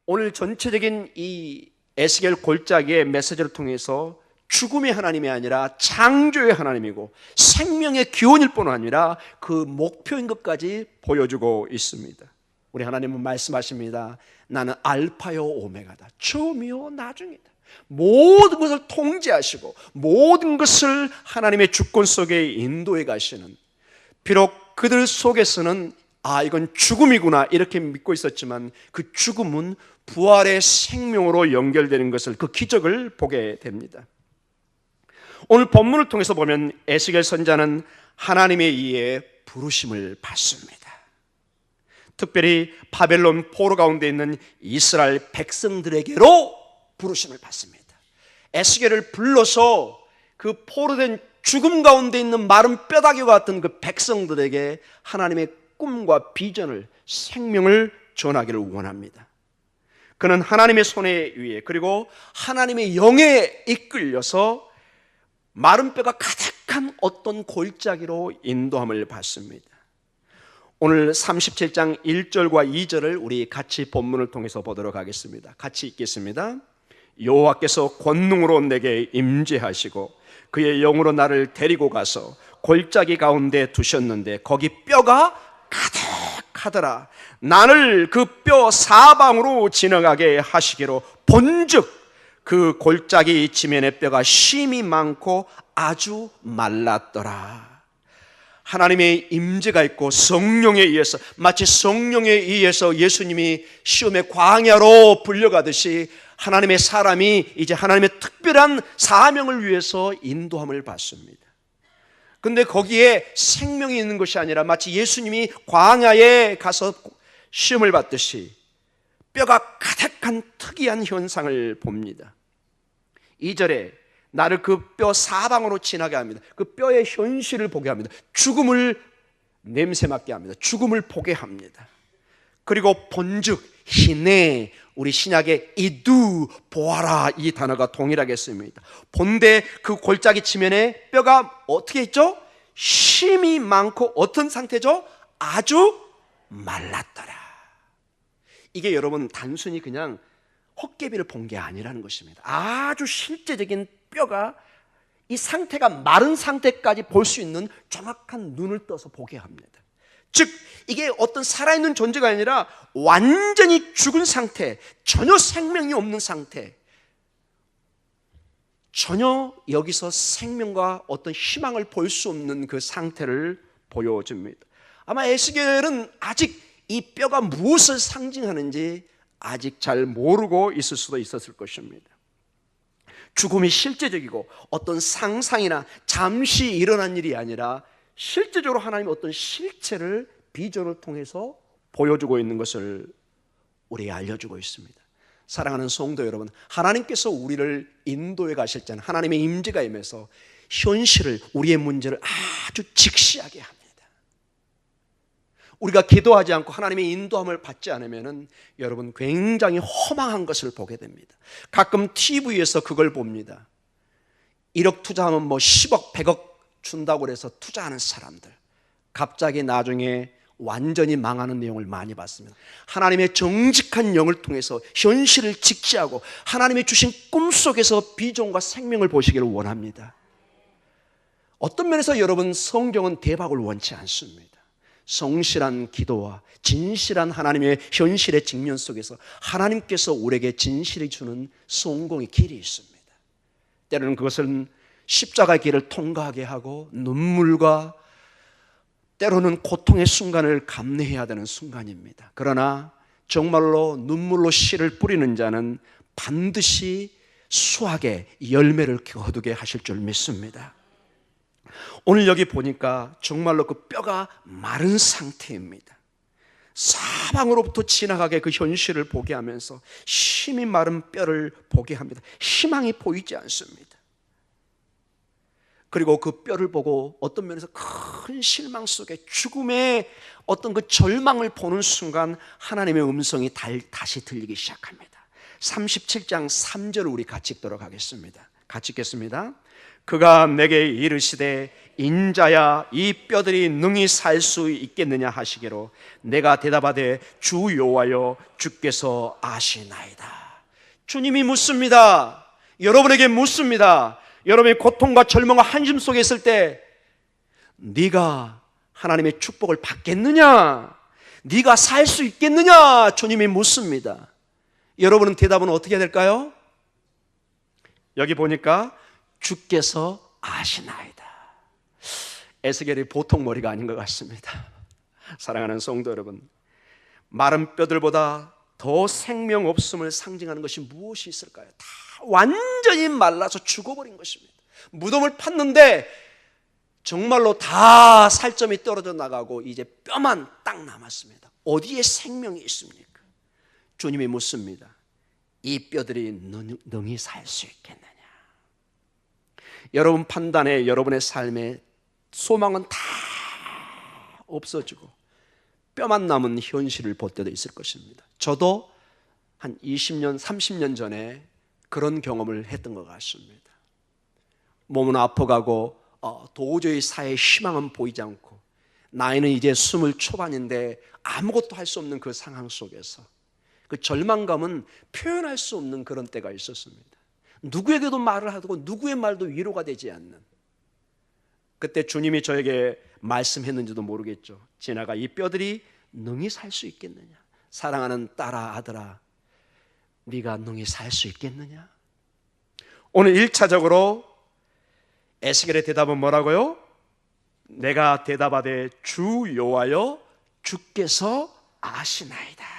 오늘 전체적인 이 에스겔 골짜기의 메시지를 통해서 죽음의 하나님이 아니라 창조의 하나님이고 생명의 기원일 뿐 아니라 그 목표인 것까지 보여주고 있습니다. 우리 하나님은 말씀하십니다. 나는 알파요 오메가다. 처음이요 나중이다. 모든 것을 통제하시고 모든 것을 하나님의 주권 속에 인도해 가시는, 비록 그들 속에서는 이건 죽음이구나 이렇게 믿고 있었지만 그 죽음은 부활의 생명으로 연결되는 것을, 그 기적을 보게 됩니다. 오늘 본문을 통해서 보면 에스겔 선지자는 하나님에 의해 부르심을 받습니다. 특별히 바벨론 포로 가운데 있는 이스라엘 백성들에게로 부르심을 받습니다. 에스겔을 불러서 그 포로된 죽음 가운데 있는 마른 뼈다귀와 같은 그 백성들에게 하나님의 꿈과 비전을, 생명을 전하기를 원합니다. 그는 하나님의 손에 의해 그리고 하나님의 영에 이끌려서 마른 뼈가 가득한 어떤 골짜기로 인도함을 받습니다. 오늘 37장 1절과 2절을 우리 같이 본문을 통해서 보도록 하겠습니다. 같이 읽겠습니다. 여호와께서 권능으로 내게 임재하시고 그의 영으로 나를 데리고 가서 골짜기 가운데 두셨는데 거기 뼈가 가득하더라. 나를 그 뼈 사방으로 지나가게 하시기로 본즉 그 골짜기 지면의 뼈가 심이 많고 아주 말랐더라. 하나님의 임재가 있고 성령에 의해서, 마치 성령에 의해서 예수님이 시험의 광야로 불려가듯이 하나님의 사람이 이제 하나님의 특별한 사명을 위해서 인도함을 받습니다. 근데 거기에 생명이 있는 것이 아니라 마치 예수님이 광야에 가서 시험을 받듯이 뼈가 가득한 특이한 현상을 봅니다. 2절에 나를 그 뼈 사방으로 지나게 합니다. 그 뼈의 현실을 보게 합니다. 죽음을 냄새 맡게 합니다. 죽음을 보게 합니다. 그리고 본즉 희네, 우리 신약의 이두 보아라 이 단어가 동일하게 씁니다. 본데 그 골짜기 지면에 뼈가 어떻게 있죠? 심이 많고 어떤 상태죠? 아주 말랐더라. 이게 여러분 단순히 그냥 헛개비를 본 게 아니라는 것입니다. 아주 실제적인 뼈가, 이 상태가 마른 상태까지 볼 수 있는 정확한 눈을 떠서 보게 합니다. 즉 이게 어떤 살아있는 존재가 아니라 완전히 죽은 상태, 전혀 생명이 없는 상태, 전혀 여기서 생명과 어떤 희망을 볼 수 없는 그 상태를 보여줍니다. 아마 에스겔은 아직 이 뼈가 무엇을 상징하는지 아직 잘 모르고 있을 수도 있었을 것입니다. 죽음이 실제적이고 어떤 상상이나 잠시 일어난 일이 아니라 실제적으로 하나님의 어떤 실체를 비전을 통해서 보여주고 있는 것을 우리에게 알려주고 있습니다. 사랑하는 성도 여러분, 하나님께서 우리를 인도해 가실 때는 하나님의 임재가 임해서 현실을, 우리의 문제를 아주 직시하게 합니다. 우리가 기도하지 않고 하나님의 인도함을 받지 않으면 여러분 굉장히 허망한 것을 보게 됩니다. 가끔 TV에서 그걸 봅니다. 1억 투자하면 뭐 10억, 100억 준다고 해서 투자하는 사람들, 갑자기 나중에 완전히 망하는 내용을 많이 봤습니다. 하나님의 정직한 영을 통해서 현실을 직시하고 하나님의 주신 꿈속에서 비전과 생명을 보시기를 원합니다. 어떤 면에서 여러분 성경은 대박을 원치 않습니다. 성실한 기도와 진실한 하나님의 현실의 직면 속에서 하나님께서 우리에게 진실히 주는 성공의 길이 있습니다. 때로는 그것은 십자가의 길을 통과하게 하고 눈물과 때로는 고통의 순간을 감내해야 되는 순간입니다. 그러나 정말로 눈물로 씨를 뿌리는 자는 반드시 수확의 열매를 거두게 하실 줄 믿습니다. 오늘 여기 보니까 정말로 그 뼈가 마른 상태입니다. 사방으로부터 지나가게 그 현실을 보게 하면서 심이 마른 뼈를 보게 합니다. 희망이 보이지 않습니다. 그리고 그 뼈를 보고 어떤 면에서 큰 실망 속에 죽음의 어떤 그 절망을 보는 순간 하나님의 음성이 다시 들리기 시작합니다. 37장 3절을 우리 같이 읽도록 하겠습니다. 같이 읽겠습니다. 그가 내게 이르시되 인자야 이 뼈들이 능히 살 수 있겠느냐 하시기로 내가 대답하되 주 여호와여 주께서 아시나이다. 주님이 묻습니다. 여러분에게 묻습니다. 여러분의 고통과 절망과 한심 속에 있을 때 네가 하나님의 축복을 받겠느냐? 네가 살 수 있겠느냐? 주님이 묻습니다. 여러분은 대답은 어떻게 해야 될까요? 여기 보니까 주께서 아시나이다. 에스겔이 보통 머리가 아닌 것 같습니다. 사랑하는 성도 여러분, 마른 뼈들보다 더 생명 없음을 상징하는 것이 무엇이 있을까요? 다 완전히 말라서 죽어버린 것입니다. 무덤을 팠는데 정말로 다 살점이 떨어져 나가고 이제 뼈만 딱 남았습니다. 어디에 생명이 있습니까? 주님이 묻습니다. 이 뼈들이 능히 살 수 있겠느냐? 여러분 판단에, 여러분의 삶에 소망은 다 없어지고 뼈만 남은 현실을 볼 때도 있을 것입니다. 저도 한 20년, 30년 전에 그런 경험을 했던 것 같습니다. 몸은 아파가고 도저히 사회의 희망은 보이지 않고 나이는 이제 20 초반인데 아무것도 할 수 없는 그 상황 속에서 그 절망감은 표현할 수 없는 그런 때가 있었습니다. 누구에게도 말을 하고 누구의 말도 위로가 되지 않는, 그때 주님이 저에게 말씀했는지도 모르겠죠. 지나가 이 뼈들이 능히 살 수 있겠느냐? 사랑하는 딸아, 아들아, 네가 능히 살 수 있겠느냐? 오늘 1차적으로 에스겔의 대답은 뭐라고요? 내가 대답하되 주 여호와여 주께서 아시나이다.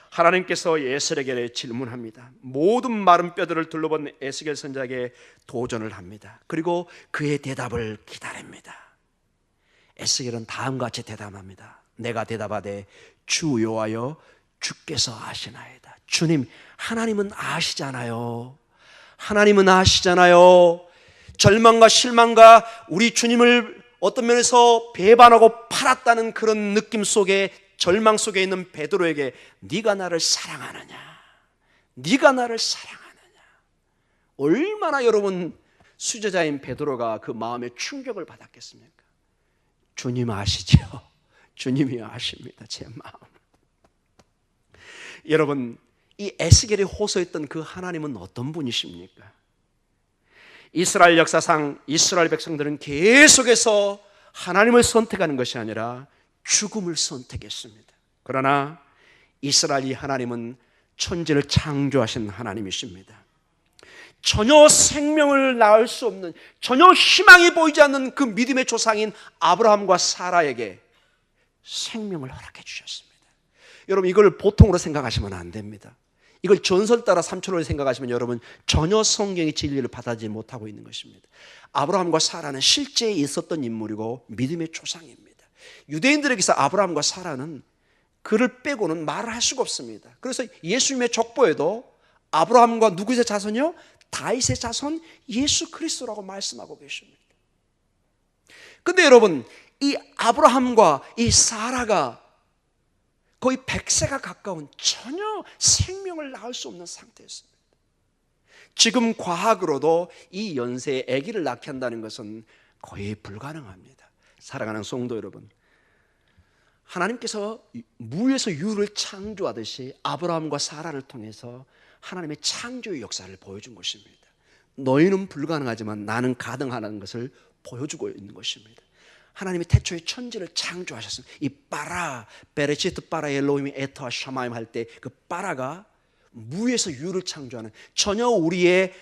하나님께서 에스겔에게 질문합니다. 모든 마른 뼈들을 둘러본 에스겔 선지자에게 도전을 합니다. 그리고 그의 대답을 기다립니다. 에스겔은 다음과 같이 대답합니다. 내가 대답하되 주 여호와여 주께서 아시나이다. 주님, 하나님은 아시잖아요. 하나님은 아시잖아요. 절망과 실망과 우리 주님을 어떤 면에서 배반하고 팔았다는 그런 느낌 속에, 절망 속에 있는 베드로에게 네가 나를 사랑하느냐? 네가 나를 사랑하느냐? 얼마나 여러분 수제자인 베드로가 그 마음에 충격을 받았겠습니까? 주님 아시죠? 주님이 아십니다. 제 마음. 여러분, 이 에스겔이 호소했던 그 하나님은 어떤 분이십니까? 이스라엘 역사상 이스라엘 백성들은 계속해서 하나님을 선택하는 것이 아니라 죽음을 선택했습니다. 그러나 이스라엘이 하나님은 천지를 창조하신 하나님이십니다. 전혀 생명을 낳을 수 없는, 전혀 희망이 보이지 않는 그 믿음의 조상인 아브라함과 사라에게 생명을 허락해 주셨습니다. 여러분, 이걸 보통으로 생각하시면 안 됩니다. 이걸 전설 따라 삼촌으로 생각하시면 여러분 전혀 성경의 진리를 받아들이지 못하고 있는 것입니다. 아브라함과 사라는 실제 있었던 인물이고 믿음의 조상입니다. 유대인들에게서 아브라함과 사라는 그를 빼고는 말을 할 수가 없습니다. 그래서 예수님의 족보에도 아브라함과 누구의 자손이요? 다윗의 자손 예수 그리스도라고 말씀하고 계십니다. 근데 여러분, 이 아브라함과 이 사라가 거의 100세가 가까운 전혀 생명을 낳을 수 없는 상태였습니다. 지금 과학으로도 이 연세에 아기를 낳게 한다는 것은 거의 불가능합니다. 사랑하는 성도 여러분, 하나님께서 무에서 유를 창조하듯이 아브라함과 사라를 통해서 하나님의 창조의 역사를 보여준 것입니다. 너희는 불가능하지만 나는 가능하다는 것을 보여주고 있는 것입니다. 하나님이 태초에 천지를 창조하셨습니다. 이 빠라, 베레시트 빠라 엘로힘이 에터와 샤마임 할 때 그 빠라가 무에서 유를 창조하는, 전혀 우리의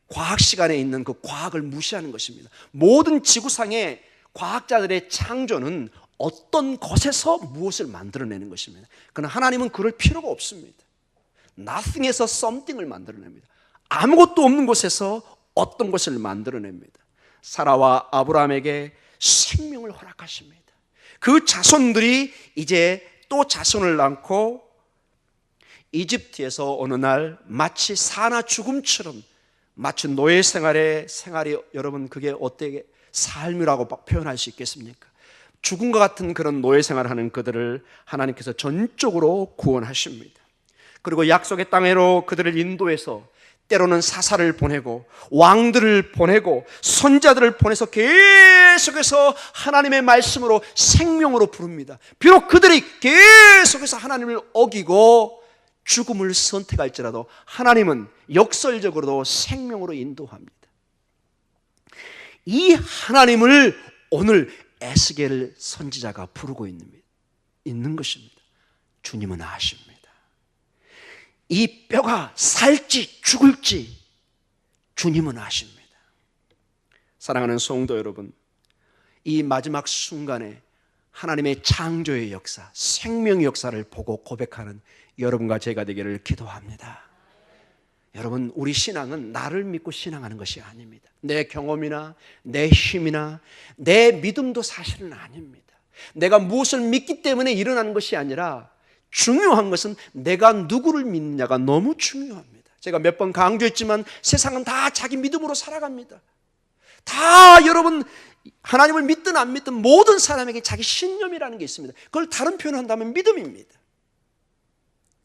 과학 시간에 있는 그 과학을 무시하는 것입니다. 모든 지구상의 과학자들의 창조는 어떤 것에서 무엇을 만들어내는 것입니다. 그러나 하나님은 그럴 필요가 없습니다. nothing에서 something을 만들어냅니다. 아무것도 없는 곳에서 어떤 것을 만들어냅니다. 사라와 아브라함에게 생명을 허락하십니다. 그 자손들이 이제 또 자손을 낳고 이집트에서 어느 날 마치 사나 죽음처럼, 마치 노예 생활이 여러분 그게 어떻게 삶이라고 표현할 수 있겠습니까? 죽음과 같은 그런 노예 생활을 하는 그들을 하나님께서 전적으로 구원하십니다. 그리고 약속의 땅으로 그들을 인도해서 때로는 사사를 보내고 왕들을 보내고 선자들을 보내서 계속해서 하나님의 말씀으로 생명으로 부릅니다. 비록 그들이 계속해서 하나님을 어기고 죽음을 선택할지라도 하나님은 역설적으로도 생명으로 인도합니다. 이 하나님을 오늘 에스겔 선지자가 부르고 있는 것입니다. 주님은 아십니다. 이 뼈가 살지 죽을지 주님은 아십니다. 사랑하는 성도 여러분, 이 마지막 순간에 하나님의 창조의 역사, 생명의 역사를 보고 고백하는 여러분과 제가 되기를 기도합니다. 여러분, 우리 신앙은 나를 믿고 신앙하는 것이 아닙니다. 내 경험이나 내 힘이나 내 믿음도 사실은 아닙니다. 내가 무엇을 믿기 때문에 일어나는 것이 아니라 중요한 것은 내가 누구를 믿느냐가 너무 중요합니다. 제가 몇 번 강조했지만 세상은 다 자기 믿음으로 살아갑니다. 다 여러분 하나님을 믿든 안 믿든 모든 사람에게 자기 신념이라는 게 있습니다. 그걸 다른 표현을 한다면 믿음입니다.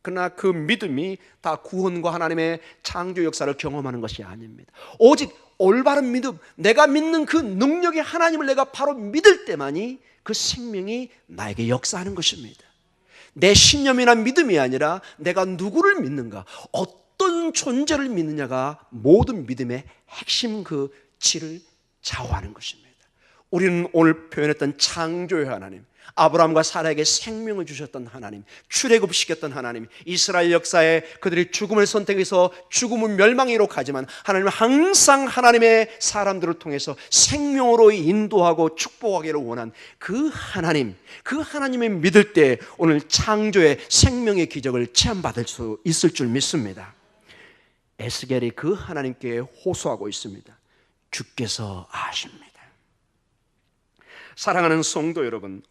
그러나 그 믿음이 다 구원과 하나님의 창조 역사를 경험하는 것이 아닙니다. 오직 올바른 믿음, 내가 믿는 그 능력의 하나님을 내가 바로 믿을 때만이 그 생명이 나에게 역사하는 것입니다. 내 신념이나 믿음이 아니라 내가 누구를 믿는가, 어떤 존재를 믿느냐가 모든 믿음의 핵심 그 질을 좌우하는 것입니다. 우리는 오늘 표현했던 창조의 하나님, 아브라함과 사라에게 생명을 주셨던 하나님, 출애굽시켰던 하나님, 이스라엘 역사에 그들이 죽음을 선택해서 죽음은 멸망으로 가지만 하나님은 항상 하나님의 사람들을 통해서 생명으로 인도하고 축복하기를 원한 그 하나님, 그 하나님을 믿을 때 오늘 창조의 생명의 기적을 체험받을 수 있을 줄 믿습니다. 에스겔이 그 하나님께 호소하고 있습니다. 주께서 아십니다. 사랑하는 성도 여러분,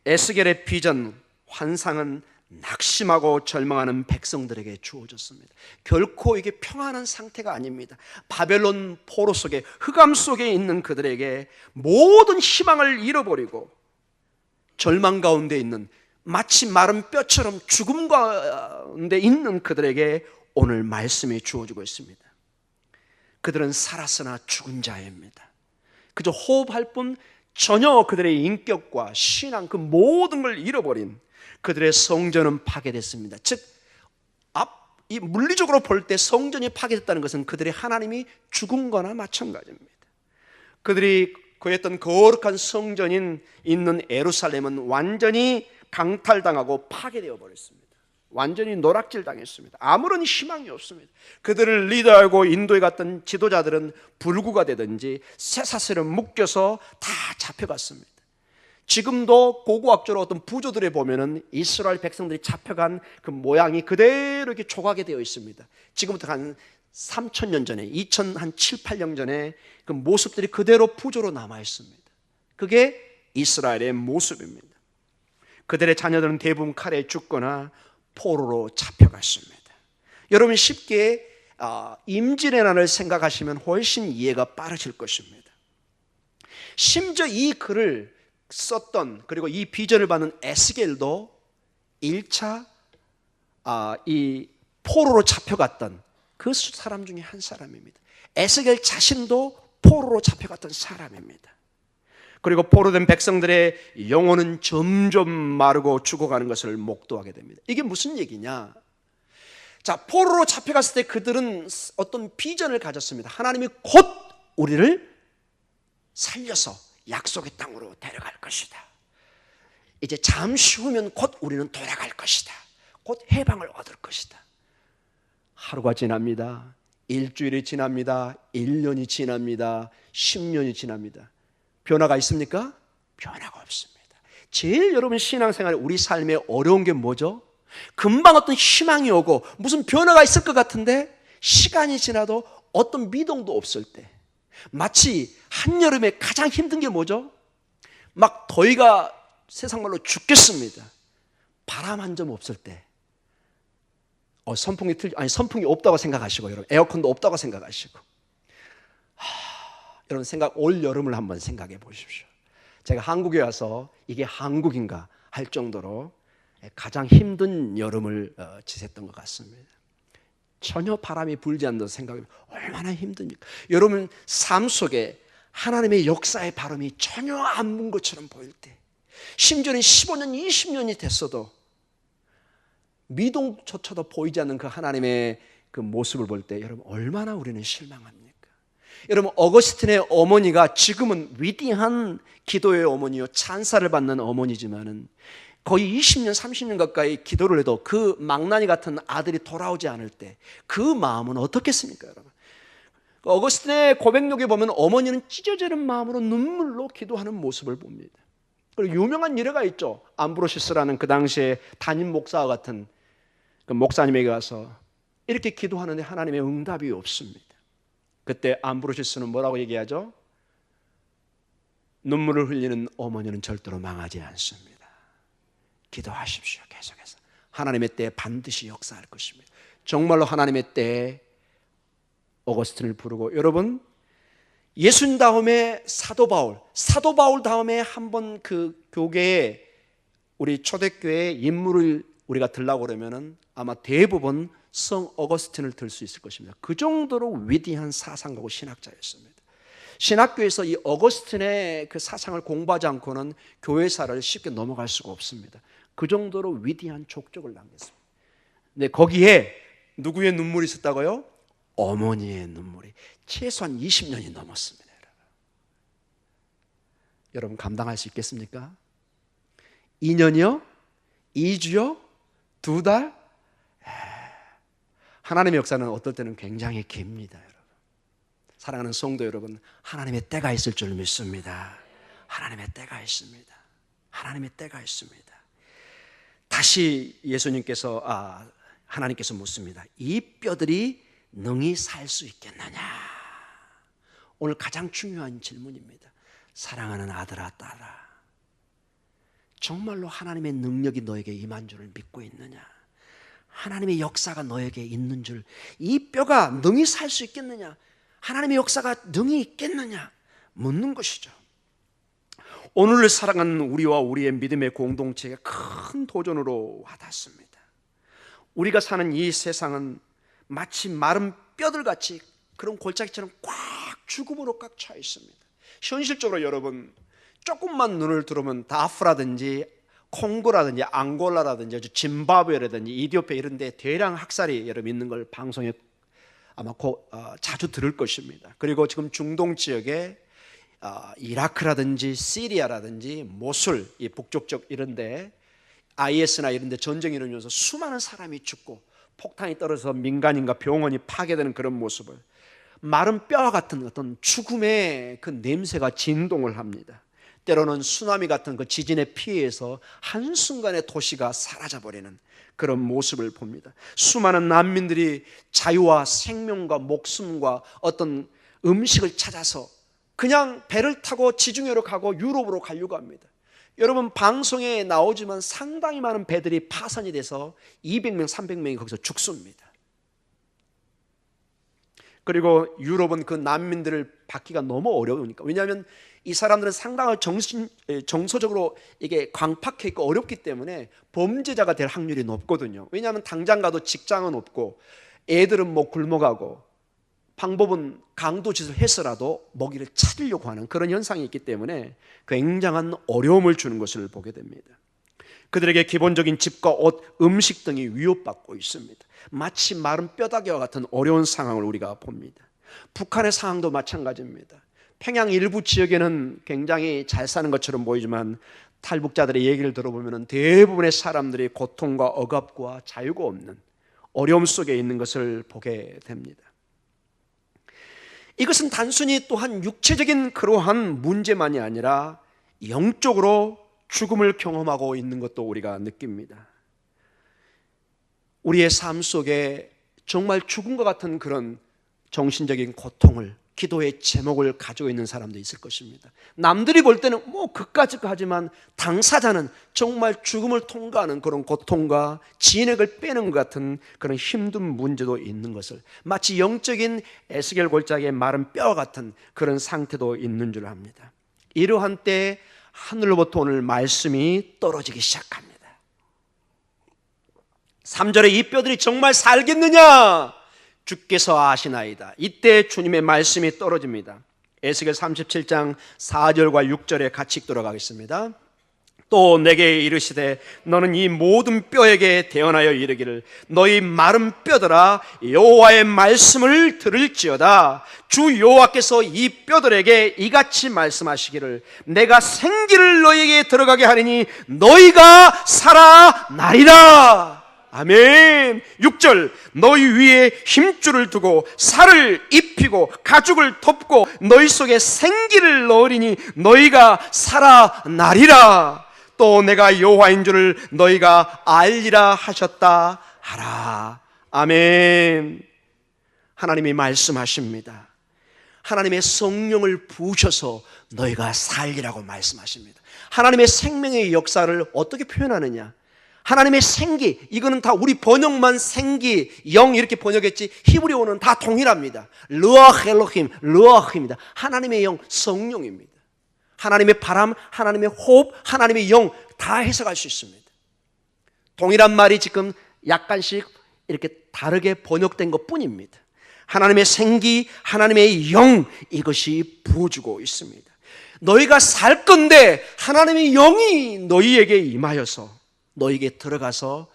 에스겔의 비전, 환상은 낙심하고 절망하는 백성들에게 주어졌습니다. 결코 이게 평안한 상태가 아닙니다. 바벨론 포로 속에, 흑암 속에 있는 그들에게 모든 희망을 잃어버리고 절망 가운데 있는, 마치 마른 뼈처럼 죽음 가운데 있는 그들에게 오늘 말씀이 주어지고 있습니다. 그들은 살았으나 죽은 자입니다. 그저 호흡할 뿐 전혀 그들의 인격과 신앙 그 모든 걸 잃어버린 그들의 성전은 파괴됐습니다. 즉, 이 물리적으로 볼 때 성전이 파괴됐다는 것은 그들의 하나님이 죽은 거나 마찬가지입니다. 그들이 거했던 거룩한 성전인 있는 예루살렘은 완전히 강탈당하고 파괴되어 버렸습니다. 완전히 노락질 당했습니다. 아무런 희망이 없습니다. 그들을 리더하고 인도해 갔던 지도자들은 불구가 되든지 쇠사슬에 묶여서 다 잡혀갔습니다. 지금도 고고학적으로 어떤 부조들에 보면은 이스라엘 백성들이 잡혀간 그 모양이 그대로 이렇게 조각이 되어 있습니다. 지금부터 한 3,000년 전에, 2007, 8년 전에 그 모습들이 그대로 부조로 남아 있습니다. 그게 이스라엘의 모습입니다. 그들의 자녀들은 대부분 칼에 죽거나 포로로 잡혀갔습니다. 여러분 쉽게 임진의 난을 생각하시면 훨씬 이해가 빠르실 것입니다. 심지어 이 글을 썼던, 그리고 이 비전을 받는 에스겔도 1차 이 포로로 잡혀갔던 그 사람 중에 한 사람입니다. 에스겔 자신도 포로로 잡혀갔던 사람입니다. 그리고 포로된 백성들의 영혼은 점점 마르고 죽어가는 것을 목도하게 됩니다. 이게 무슨 얘기냐? 자, 포로로 잡혀갔을 때 그들은 어떤 비전을 가졌습니다. 하나님이 곧 우리를 살려서 약속의 땅으로 데려갈 것이다. 이제 잠시 후면 곧 우리는 돌아갈 것이다. 곧 해방을 얻을 것이다. 하루가 지납니다. 일주일이 지납니다. 1년이 지납니다. 10년이 지납니다. 변화가 있습니까? 변화가 없습니다. 제일 여러분 신앙생활에 우리 삶에 어려운 게 뭐죠? 금방 어떤 희망이 오고 무슨 변화가 있을 것 같은데 시간이 지나도 어떤 미동도 없을 때, 마치 한여름에 가장 힘든 게 뭐죠? 막 더위가 세상 말로 죽겠습니다. 바람 한 점 없을 때, 선풍기 없다고 생각하시고, 여러분 에어컨도 없다고 생각하시고, 여러분 올 여름을 한번 생각해 보십시오. 제가 한국에 와서 이게 한국인가 할 정도로 가장 힘든 여름을 지냈던 것 같습니다. 전혀 바람이 불지 않는 생각이 얼마나 힘듭니까? 여러분 삶 속에 하나님의 역사의 바람이 전혀 안 분 것처럼 보일 때, 심지어는 15년, 20년이 됐어도 미동조차도 보이지 않는 그 하나님의 그 모습을 볼 때 여러분 얼마나 우리는 실망합니까? 여러분 어거스틴의 어머니가 지금은 위대한 기도의 어머니요, 찬사를 받는 어머니지만은 거의 20년, 30년 가까이 기도를 해도 그 망나니 같은 아들이 돌아오지 않을 때 그 마음은 어떻겠습니까, 여러분? 어거스틴의 고백록에 보면 어머니는 찢어지는 마음으로 눈물로 기도하는 모습을 봅니다. 그리고 유명한 예가 있죠. 암브로시스라는 그 당시에 담임 목사와 같은 그 목사님에게 가서 이렇게 기도하는데 하나님의 응답이 없습니다. 그때 암브로시스는 뭐라고 얘기하죠? 눈물을 흘리는 어머니는 절대로 망하지 않습니다. 기도하십시오. 계속해서 하나님의 때에 반드시 역사할 것입니다. 정말로 하나님의 때에 어거스틴을 부르고, 여러분 예수님 다음에 사도 바울 다음에 한번 그 교계에 우리 초대교회 인물을 우리가 들라고 그러면은 아마 대부분 성 어거스틴을 들 수 있을 것입니다. 그 정도로 위대한 사상가고 신학자였습니다. 신학교에서 이 어거스틴의 그 사상을 공부하지 않고는 교회사를 쉽게 넘어갈 수가 없습니다. 그 정도로 위대한 족적을 남겼습니다. 근데 거기에 누구의 눈물이 있었다고요? 어머니의 눈물이 최소한 20년이 넘었습니다. 여러분 감당할 수 있겠습니까? 2년이요? 2주요? 2달? 하나님의 역사는 어떨 때는 굉장히 깁니다, 여러분. 사랑하는 성도 여러분, 하나님의 때가 있을 줄 믿습니다. 하나님의 때가 있습니다. 하나님의 때가 있습니다. 다시 하나님께서 묻습니다. 이 뼈들이 능히 살 수 있겠느냐? 오늘 가장 중요한 질문입니다. 사랑하는 아들아, 딸아, 정말로 하나님의 능력이 너에게 임한 줄을 믿고 있느냐? 하나님의 역사가 너에게 있는 줄, 이 뼈가 능히 살 수 있겠느냐? 하나님의 역사가 능히 있겠느냐? 묻는 것이죠. 오늘을 살아가는 우리와 우리의 믿음의 공동체가 큰 도전으로 와닿습니다. 우리가 사는 이 세상은 마치 마른 뼈들같이 그런 골짜기처럼 꽉 죽음으로 꽉 차 있습니다. 현실적으로 여러분 조금만 눈을 들으면 다프라든지 콩고라든지 앙골라라든지 짐바브웨라든지 이디오피아 이런 데 대량 학살이 여러분 있는 걸 방송에 아마 자주 들을 것입니다. 그리고 지금 중동 지역에 이라크라든지 시리아라든지 모술, 이 북쪽 쪽 이런 데 IS나 이런 데 전쟁이 일어나면서 수많은 사람이 죽고 폭탄이 떨어져서 민간인과 병원이 파괴되는 그런 모습을, 마른 뼈와 같은 어떤 죽음의 그 냄새가 진동을 합니다. 때로는 쓰나미 같은 그 지진에 피해서 한순간에 도시가 사라져버리는 그런 모습을 봅니다. 수많은 난민들이 자유와 생명과 목숨과 어떤 음식을 찾아서 그냥 배를 타고 지중해로 가고 유럽으로 가려고 합니다. 여러분 방송에 나오지만 상당히 많은 배들이 파손이 돼서 200명, 300명이 거기서 죽습니다. 그리고 유럽은 그 난민들을 받기가 너무 어려우니까, 왜냐하면 이 사람들은 상당히 정서적으로 이게 광팍해 있고 어렵기 때문에 범죄자가 될 확률이 높거든요. 왜냐하면 당장 가도 직장은 없고 애들은 뭐 굶어가고 방법은 강도짓을 해서라도 먹이를 찾으려고 하는 그런 현상이 있기 때문에 굉장한 어려움을 주는 것을 보게 됩니다. 그들에게 기본적인 집과 옷, 음식 등이 위협받고 있습니다. 마치 마른 뼈다귀와 같은 어려운 상황을 우리가 봅니다. 북한의 상황도 마찬가지입니다. 평양 일부 지역에는 굉장히 잘 사는 것처럼 보이지만 탈북자들의 얘기를 들어보면 대부분의 사람들이 고통과 억압과 자유가 없는 어려움 속에 있는 것을 보게 됩니다. 이것은 단순히 또한 육체적인 그러한 문제만이 아니라 영적으로 죽음을 경험하고 있는 것도 우리가 느낍니다. 우리의 삶 속에 정말 죽음과 같은 그런 정신적인 고통을, 기도의 제목을 가지고 있는 사람도 있을 것입니다. 남들이 볼 때는 뭐 그까짓 하지만 당사자는 정말 죽음을 통과하는 그런 고통과 진액을 빼는 것 같은 그런 힘든 문제도 있는 것을, 마치 영적인 에스겔 골짜기의 마른 뼈와 같은 그런 상태도 있는 줄 압니다. 이러한 때에 하늘로부터 오늘 말씀이 떨어지기 시작합니다. 3절에 이 뼈들이 정말 살겠느냐? 주께서 아시나이다. 이때 주님의 말씀이 떨어집니다. 에스겔 37장 4절과 6절에 같이 읽도록 하겠습니다. 또 내게 이르시되 너는 이 모든 뼈에게 대언하여 이르기를 너희 마른 뼈들아 여호와의 말씀을 들을지어다. 주 여호와께서 이 뼈들에게 이같이 말씀하시기를 내가 생기를 너희에게 들어가게 하리니 너희가 살아나리라. 아멘. 6절 너희 위에 힘줄을 두고 살을 입히고 가죽을 덮고 너희 속에 생기를 넣으리니 너희가 살아나리라. 또 내가 여호와인 줄을 너희가 알리라 하셨다 하라. 아멘. 하나님이 말씀하십니다. 하나님의 성령을 부으셔서 너희가 살리라고 말씀하십니다. 하나님의 생명의 역사를 어떻게 표현하느냐? 하나님의 생기, 이거는 다 우리 번역만 생기, 영 이렇게 번역했지 히브리어는 다 동일합니다. 르아흐 엘로힘, 르아흐입니다. 하나님의 영, 성령입니다. 하나님의 바람, 하나님의 호흡, 하나님의 영 다 해석할 수 있습니다. 동일한 말이 지금 약간씩 이렇게 다르게 번역된 것 뿐입니다. 하나님의 생기, 하나님의 영, 이것이 부어주고 있습니다. 너희가 살 건데 하나님의 영이 너희에게 임하여서 너희에게 들어가서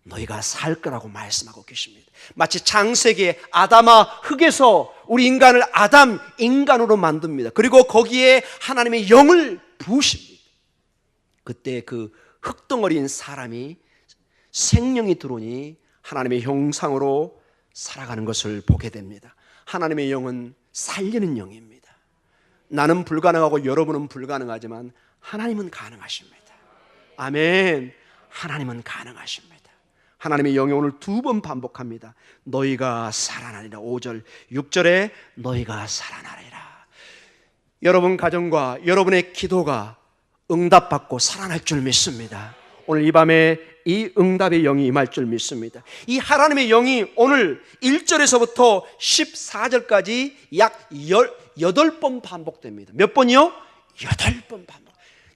너희가 살 거라고 말씀하고 계십니다. 마치 창세기에 아담아 흙에서 우리 인간을 아담 인간으로 만듭니다. 그리고 거기에 하나님의 영을 부으십니다. 그때 그 흙덩어리인 사람이 생명이 들어오니 하나님의 형상으로 살아가는 것을 보게 됩니다. 하나님의 영은 살리는 영입니다. 나는 불가능하고 여러분은 불가능하지만 하나님은 가능하십니다. 아멘. 하나님은 가능하십니다. 하나님의 영이 오늘 2번 반복합니다. 너희가 살아나리라. 5절, 6절에 너희가 살아나리라. 여러분 가정과 여러분의 기도가 응답받고 살아날 줄 믿습니다. 오늘 이 밤에 이 응답의 영이 임할 줄 믿습니다. 이 하나님의 영이 오늘 1절에서부터 14절까지 약 18번 반복됩니다. 몇 번이요? 8번 반복.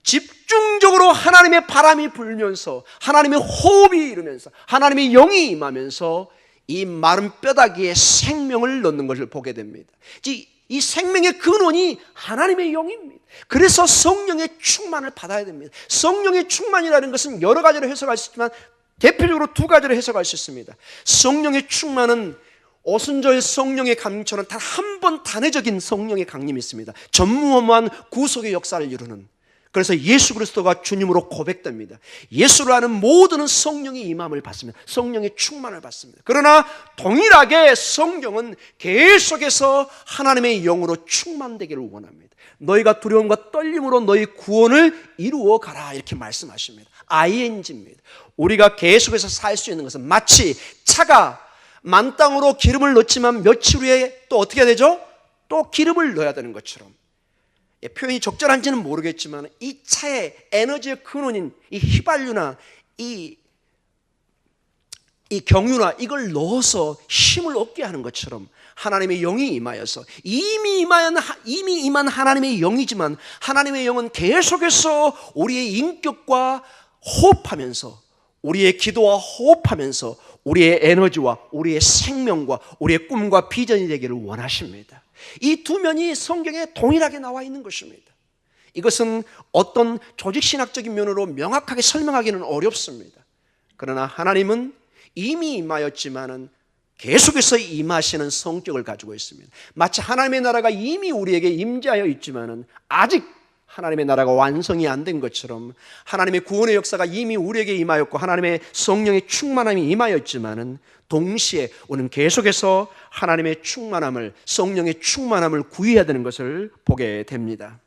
집중적으로 하나님의 바람이 불면서 하나님의 호흡이 이루면서 하나님의 영이 임하면서 이 마른 뼈다귀에 생명을 넣는 것을 보게 됩니다. 이 생명의 근원이 하나님의 영입니다. 그래서 성령의 충만을 받아야 됩니다. 성령의 충만이라는 것은 여러 가지로 해석할 수 있지만 대표적으로 2가지로 해석할 수 있습니다. 성령의 충만은 오순절 성령의 강림처럼 단 한 번 단회적인 성령의 강림이 있습니다. 전무후무한 구속의 역사를 이루는. 그래서 예수 그리스도가 주님으로 고백됩니다. 예수를 아는 모두는 성령의 임함을 받습니다. 성령의 충만을 받습니다. 그러나 동일하게 성경은 계속해서 하나님의 영으로 충만되기를 원합니다. 너희가 두려움과 떨림으로 너희 구원을 이루어 가라 이렇게 말씀하십니다. ing입니다. 우리가 계속해서 살 수 있는 것은 마치 차가 만땅으로 기름을 넣지만 며칠 후에 또 어떻게 해야 되죠? 또 기름을 넣어야 되는 것처럼, 표현이 적절한지는 모르겠지만 이 차의 에너지의 근원인 이 휘발유나 이 경유나 이걸 넣어서 힘을 얻게 하는 것처럼 하나님의 영이 임하여서 이미 임한 하나님의 영이지만 하나님의 영은 계속해서 우리의 인격과 호흡하면서 우리의 기도와 호흡하면서 우리의 에너지와 우리의 생명과 우리의 꿈과 비전이 되기를 원하십니다. 이 2면이 성경에 동일하게 나와 있는 것입니다. 이것은 어떤 조직신학적인 면으로 명확하게 설명하기는 어렵습니다. 그러나 하나님은 이미 임하였지만은 계속해서 임하시는 성격을 가지고 있습니다. 마치 하나님의 나라가 이미 우리에게 임재하여 있지만은 아직 하나님의 나라가 완성이 안 된 것처럼 하나님의 구원의 역사가 이미 우리에게 임하였고 하나님의 성령의 충만함이 임하였지만은 동시에 우리는 계속해서 하나님의 충만함을, 성령의 충만함을 구해야 되는 것을 보게 됩니다.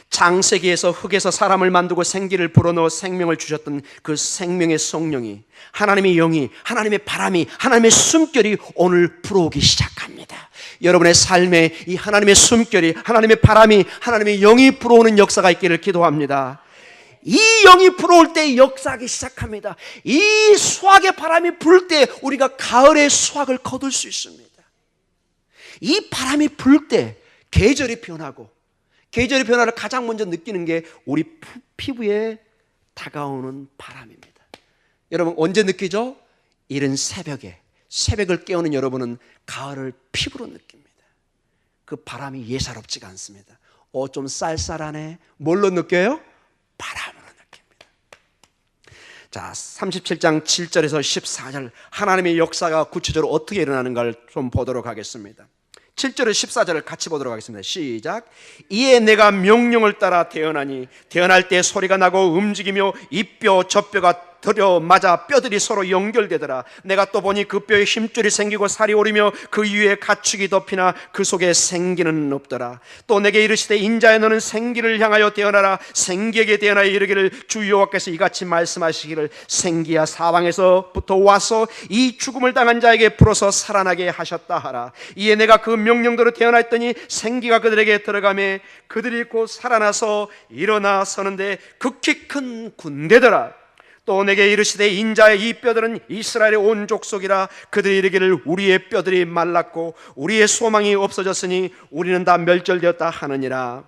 창세기에서 흙에서 사람을 만들고 생기를 불어넣어 생명을 주셨던 그 생명의 성령이, 하나님의 영이, 하나님의 바람이, 하나님의 숨결이 오늘 불어오기 시작합니다. 여러분의 삶에 이 하나님의 숨결이, 하나님의 바람이, 하나님의 영이 불어오는 역사가 있기를 기도합니다. 이 영이 불어올 때 역사하기 시작합니다. 이 수확의 바람이 불 때 우리가 가을의 수확을 거둘 수 있습니다. 이 바람이 불 때 계절이 변하고, 계절의 변화를 가장 먼저 느끼는 게 우리 피부에 다가오는 바람입니다. 여러분 언제 느끼죠? 이른 새벽에 새벽을 깨우는 여러분은 가을을 피부로 느낍니다. 그 바람이 예사롭지가 않습니다. 좀 쌀쌀하네. 뭘로 느껴요? 바람으로 느낍니다. 자, 37장 7절에서 14절 하나님의 역사가 구체적으로 어떻게 일어나는가를 좀 보도록 하겠습니다. 7절에 14절을 같이 보도록 하겠습니다. 시작. 이에 내가 명령을 따라 태어나니 태어날 때 소리가 나고 움직이며 이 뼈 저 뼈가 들여 맞아 뼈들이 서로 연결되더라. 내가 또 보니 그 뼈에 힘줄이 생기고 살이 오르며 그 위에 가축이 덮이나 그 속에 생기는 없더라. 또 내게 이르시되 인자야 너는 생기를 향하여 태어나라. 생기에게 태어나여 이르기를 주 여호와께서 이같이 말씀하시기를 생기야 사방에서부터 와서 이 죽음을 당한 자에게 풀어서 살아나게 하셨다 하라. 이에 내가 그 명령대로 태어났더니 생기가 그들에게 들어가매 그들이 곧 살아나서 일어나 서는데 극히 큰 군대더라. 또 내게 이르시되 인자의 이 뼈들은 이스라엘의 온 족속이라. 그들이 이르기를 우리의 뼈들이 말랐고 우리의 소망이 없어졌으니 우리는 다 멸절되었다 하느니라.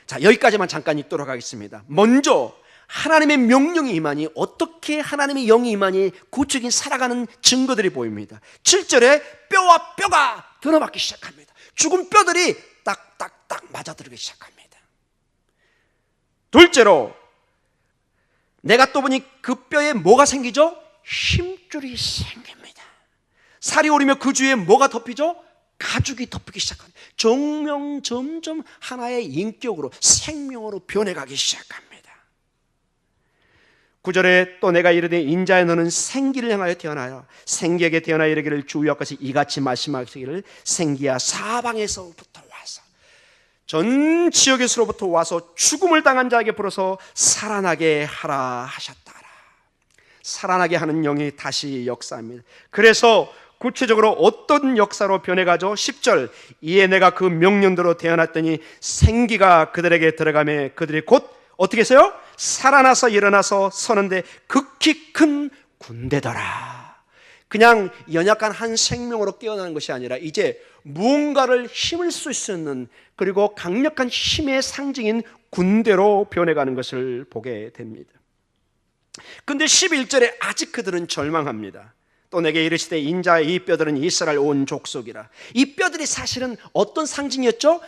자, 여기까지만 잠깐 읽도록 하겠습니다. 먼저 하나님의 명령이 임하니, 어떻게 하나님의 영이 임하니 구체적인 살아가는 증거들이 보입니다. 7절에 뼈와 뼈가 드러맞기 시작합니다. 죽은 뼈들이 딱딱딱 맞아들기 시작합니다. 둘째로 내가 또 보니 그 뼈에 뭐가 생기죠? 힘줄이 생깁니다. 살이 오르며 그 주위에 뭐가 덮이죠? 가죽이 덮이기 시작합니다. 정명 점점 하나의 인격으로, 생명으로 변해가기 시작합니다. 9절에 또 내가 이르되 인자야 너는 생기를 향하여 태어나라. 생기에게 태어나 이르기를 주 여호와께서 이같이 말씀하시기를 생기야 사방에서부터 와서, 전 지역에서로부터 와서 죽음을 당한 자에게 불어서 살아나게 하라 하셨다라. 살아나게 하는 영이 다시 역사합니다. 그래서 구체적으로 어떤 역사로 변해가죠? 10절 이에 내가 그 명령대로 태어났더니 생기가 그들에게 들어가매 그들이 곧 어떻게 했어요? 살아나서 일어나서 서는데 극히 큰 군대더라. 그냥 연약한 한 생명으로 깨어나는 것이 아니라 이제 무언가를 힘을 쓸 수 있는, 그리고 강력한 힘의 상징인 군대로 변해가는 것을 보게 됩니다. 그런데 11절에 아직 그들은 절망합니다. 또 내게 이르시되 인자의 이 뼈들은 이스라엘 온 족속이라. 이 뼈들이 사실은 어떤 상징이었죠?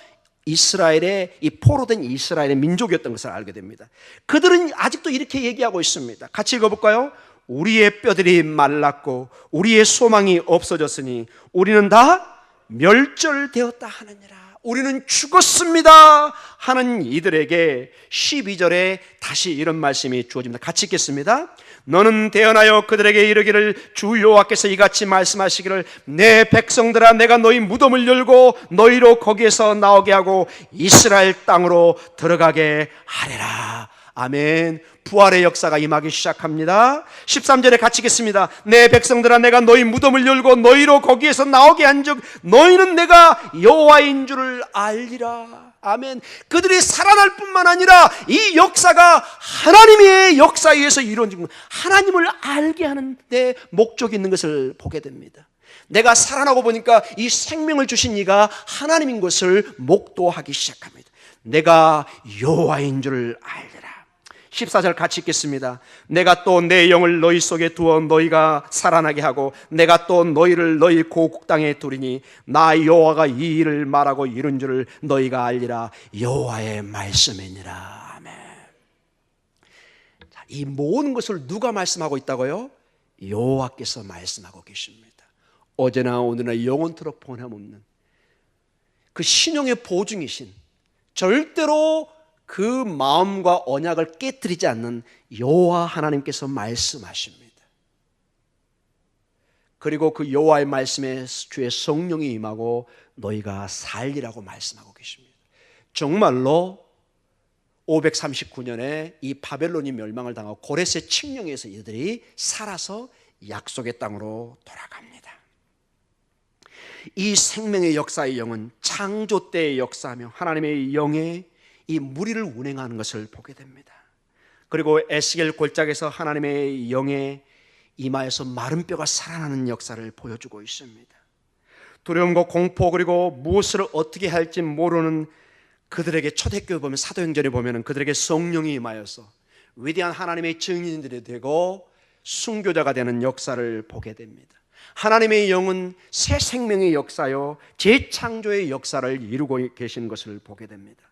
이스라엘의, 이 포로된 이스라엘의 민족이었던 것을 알게 됩니다. 그들은 아직도 이렇게 얘기하고 있습니다. 같이 읽어볼까요? 우리의 뼈들이 말랐고 우리의 소망이 없어졌으니 우리는 다 멸절되었다 하느니라. 우리는 죽었습니다 하는 이들에게 12절에 다시 이런 말씀이 주어집니다. 같이 읽겠습니다. 너는 태어나여 그들에게 이르기를 주 여호와께서 이같이 말씀하시기를 내 백성들아 내가 너희 무덤을 열고 너희로 거기에서 나오게 하고 이스라엘 땅으로 들어가게 하리라. 아멘. 부활의 역사가 임하기 시작합니다. 13절에 같이 읽겠습니다. 내 백성들아 내가 너희 무덤을 열고 너희로 거기에서 나오게 한즉 너희는 내가 여호와인 줄을 알리라. 아멘. 그들이 살아날 뿐만 아니라 이 역사가 하나님의 역사에 의해서 이루어진, 하나님을 알게 하는 데 목적이 있는 것을 보게 됩니다. 내가 살아나고 보니까 이 생명을 주신 이가 하나님인 것을 목도하기 시작합니다. 내가 여호와인 줄을 알리라. 14절 같이 읽겠습니다. 내가 또 내 영을 너희 속에 두어 너희가 살아나게 하고 내가 또 너희를 너희 고국 땅에 두리니 나 여호와가 이 일을 말하고 이룬 줄을 너희가 알리라. 여호와의 말씀이니라. 아멘. 자, 이 모든 것을 누가 말씀하고 있다고요? 여호와께서 말씀하고 계십니다. 어제나 오늘나 영원토록 변함없는 그 신용의 보증이신, 절대로 그 마음과 언약을 깨뜨리지 않는 여호와 하나님께서 말씀하십니다. 그리고 그 여호와의 말씀에 주의 성령이 임하고 너희가 살리라고 말씀하고 계십니다. 정말로 539년에 이 바벨론이 멸망을 당하고 고레스의 칙령에서 이들이 살아서 약속의 땅으로 돌아갑니다. 이 생명의 역사의 영은 창조 때의 역사하며 하나님의 영의 이 무리를 운행하는 것을 보게 됩니다. 그리고 에스겔 골짜기에서 하나님의 영에 임하여서 마른 뼈가 살아나는 역사를 보여주고 있습니다. 두려움과 공포, 그리고 무엇을 어떻게 할지 모르는 그들에게 초대교회 보면, 사도행전에 보면 그들에게 성령이 임하여서 위대한 하나님의 증인들이 되고 순교자가 되는 역사를 보게 됩니다. 하나님의 영은 새 생명의 역사요 재창조의 역사를 이루고 계시는 것을 보게 됩니다.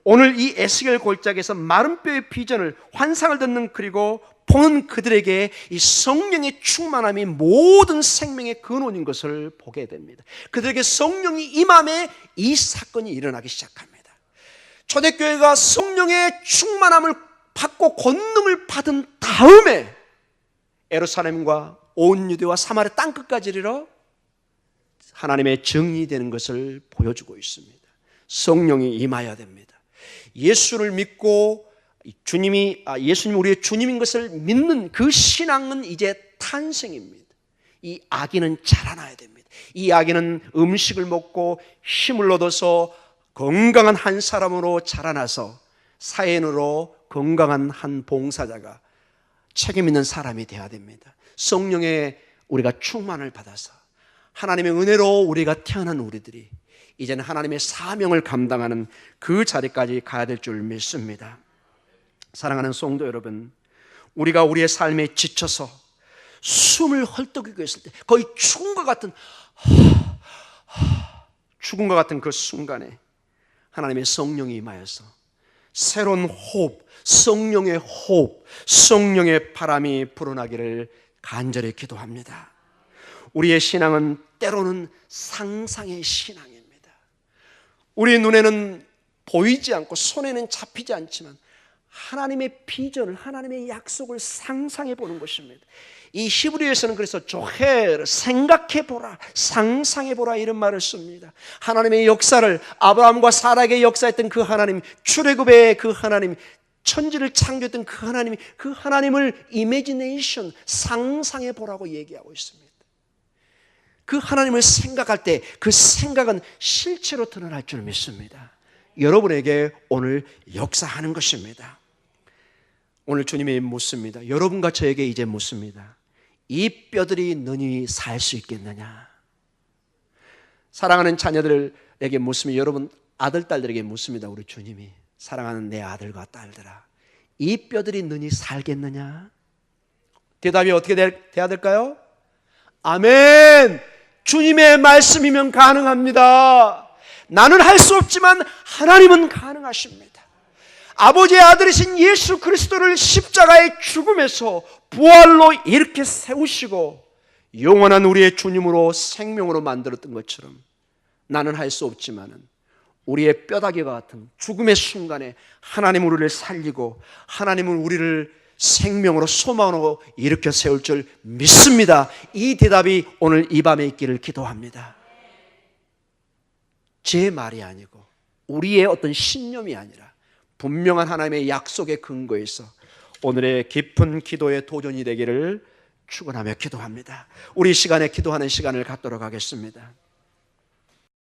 오늘 이 에스겔 골짜기에서 마른 뼈의 비전을 환상을 듣는 그리고 보는 그들에게 이 성령의 충만함이 모든 생명의 근원인 것을 보게 됩니다. 그들에게 성령이 임함에 이 사건이 일어나기 시작합니다. 초대교회가 성령의 충만함을 받고 권능을 받은 다음에 예루살렘과 온 유대와 사마리아 땅끝까지 이르러 하나님의 정리되는 것을 보여주고 있습니다. 성령이 임하여야 됩니다. 예수를 믿고 예수님이 우리의 주님인 것을 믿는 그 신앙은 이제 탄생입니다. 이 아기는 자라나야 됩니다. 이 아기는 음식을 먹고 힘을 얻어서 건강한 한 사람으로 자라나서 사회인으로 건강한 한 봉사자가 책임 있는 사람이 되어야 됩니다. 성령의 우리가 충만을 받아서 하나님의 은혜로 우리가 태어난 우리들이 이제는 하나님의 사명을 감당하는 그 자리까지 가야 될 줄 믿습니다. 사랑하는 성도 여러분, 우리가 우리의 삶에 지쳐서 숨을 헐떡이고 있을 때 거의 죽음과 같은 그 순간에 하나님의 성령이 임하여서 새로운 호흡, 성령의 호흡, 성령의 바람이 불어나기를 간절히 기도합니다. 우리의 신앙은 때로는 상상의 신앙입니다. 우리 눈에는 보이지 않고 손에는 잡히지 않지만 하나님의 비전을, 하나님의 약속을 상상해 보는 것입니다. 이 히브리어에서는 그래서 조헬, 생각해 보라, 상상해 보라 이런 말을 씁니다. 하나님의 역사를, 아브라함과 사라에게 역사했던 그 하나님, 출애굽의 그 하나님, 천지를 창조했던 그 하나님을 이미지네이션, 상상해 보라고 얘기하고 있습니다. 그 하나님을 생각할 때 그 생각은 실체로 드러날 줄 믿습니다. 여러분에게 오늘 역사하는 것입니다. 오늘 주님이 묻습니다. 여러분과 저에게 이제 묻습니다. 이 뼈들이 너니 살 수 있겠느냐? 사랑하는 자녀들에게 묻습니다. 여러분 아들, 딸들에게 묻습니다. 우리 주님이 사랑하는 내 아들과 딸들아, 이 뼈들이 너니 살겠느냐? 대답이 어떻게 돼야 될까요? 아멘! 주님의 말씀이면 가능합니다. 나는 할 수 없지만 하나님은 가능하십니다. 아버지의 아들이신 예수 그리스도를 십자가의 죽음에서 부활로 이렇게 세우시고 영원한 우리의 주님으로 생명으로 만들었던 것처럼 나는 할 수 없지만 우리의 뼈다귀와 같은 죽음의 순간에 하나님은 우리를 살리고 하나님은 우리를 생명으로 소망으로 일으켜 세울 줄 믿습니다. 이 대답이 오늘 이 밤에 있기를 기도합니다. 제 말이 아니고 우리의 어떤 신념이 아니라 분명한 하나님의 약속의 근거에서 오늘의 깊은 기도의 도전이 되기를 축원하며 기도합니다. 우리 시간에 기도하는 시간을 갖도록 하겠습니다.